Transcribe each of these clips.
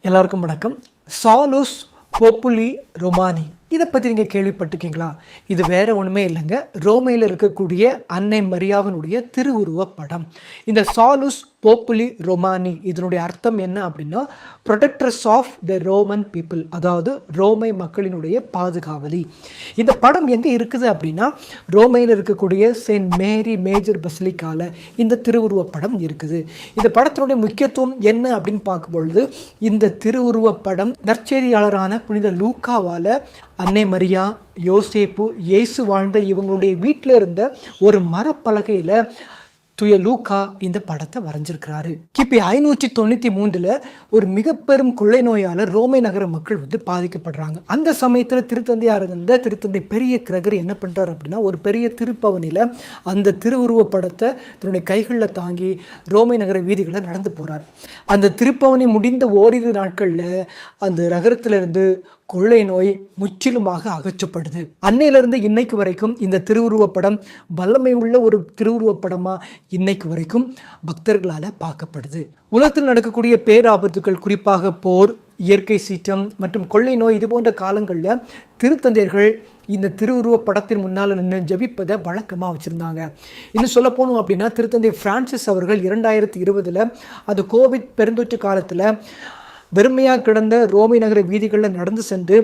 எல்லாருக்கும் வணக்கம். சாலுஸ் போப்புலி ரொமானி இதை பற்றி நீங்கள் கேள்விப்பட்டிருக்கீங்களா? இது வேறு ஒன்றுமே இல்லைங்க, ரோமையில் இருக்கக்கூடிய அன்னை மரியாவினுடைய திருவுருவப் படம். இந்த சாலுஸ் போப்புலி ரொமானி இதனுடைய அர்த்தம் என்ன அப்படின்னா, protectors of the Roman people, அதாவது ரோமை மக்களினுடைய பாதுகாவலி. இந்த படம் எங்கே இருக்குது அப்படின்னா, ரோமையில் இருக்கக்கூடிய செயின்ட் மேரி மேஜர் பசிலிக்கால இந்த திருவுருவப் படம் இருக்குது. இந்த படத்தினுடைய முக்கியத்துவம் என்ன அப்படின்னு பார்க்கும்பொழுது, இந்த திருவுருவப் படம் நற்செய்தியாளரான புனித லூக்காவால் அன்னை மரியா, யோசேப்பு, இயேசு வாழ்ந்த இவங்களுடைய வீட்டில் இருந்த ஒரு மரப்பலகையில் தூய லூக்கா இந்த படத்தை வரைஞ்சிருக்கிறாரு. கிபி 593 ஒரு மிக பெரும் கொள்ளை நோயால் ரோமை நகர மக்கள் பாதிக்கப்படுறாங்க. அந்த சமயத்தில் திருத்தந்தையாக இருந்த திருத்தந்தை பெரிய கிரகர் என்ன பண்ணுறாரு அப்படின்னா, ஒரு பெரிய திருப்பவனில் அந்த திருவுருவ படத்தை தன்னுடைய கைகளில் தாங்கி ரோமை நகர வீதிகளை நடந்து போகிறார். அந்த திருப்பவனி முடிந்த ஓரிரு நாட்களில் அந்த நகரத்திலிருந்து கொள்ளை நோய் முற்றிலுமாக அகற்றப்படுது. அன்னையிலிருந்து இன்னைக்கு வரைக்கும் இந்த திருவுருவப்படம் வல்லமை உள்ள ஒரு திருவுருவப்படமாக இன்னைக்கு வரைக்கும் பக்தர்களால் பார்க்கப்படுது. உலகத்தில் நடக்கக்கூடிய பேராபத்துக்கள், குறிப்பாக போர், இயற்கை சீற்றம் மற்றும் கொள்ளை நோய் இது போன்ற காலங்களில் திருத்தந்தையர்கள் இந்த திருவுருவப் படத்தின் முன்னால் நின்று ஜபிப்பதை வழக்கமாக வச்சுருந்தாங்க. இன்னும் சொல்ல போனோம் அப்படின்னா, திருத்தந்தை பிரான்சிஸ் அவர்கள் 2020 அது கோவிட் பெருந்தொற்று காலத்தில் வெறுமையாக கிடந்த ரோமை நகர வீதிகளில் நடந்து சென்று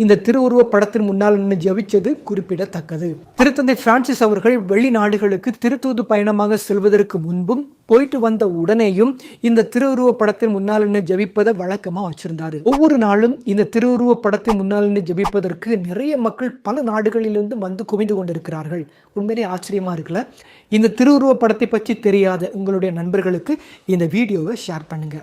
இந்த திருவுருவப் படத்தின் முன்னால் நின்று ஜபிச்சது குறிப்பிடத்தக்கது. திருத்தந்தை பிரான்சிஸ் அவர்கள் வெளிநாடுகளுக்கு திருத்தூது பயணமாக செல்வதற்கு முன்பும் போயிட்டு வந்த உடனேயும் இந்த திருவுருவப் படத்தின் முன்னால் நின்று ஜபிப்பதை வழக்கமாக வச்சிருந்தாரு. ஒவ்வொரு நாளும் இந்த திருவுருவப் படத்தின் முன்னால் நின்று ஜபிப்பதற்கு நிறைய மக்கள் பல நாடுகளிலிருந்து வந்து குவிந்து கொண்டிருக்கிறார்கள். உண்மையிலே ஆச்சரியமா இருக்குல்ல? இந்த திருவுருவப் படத்தை பற்றி தெரியாத உங்களுடைய நண்பர்களுக்கு இந்த வீடியோவை ஷேர் பண்ணுங்க.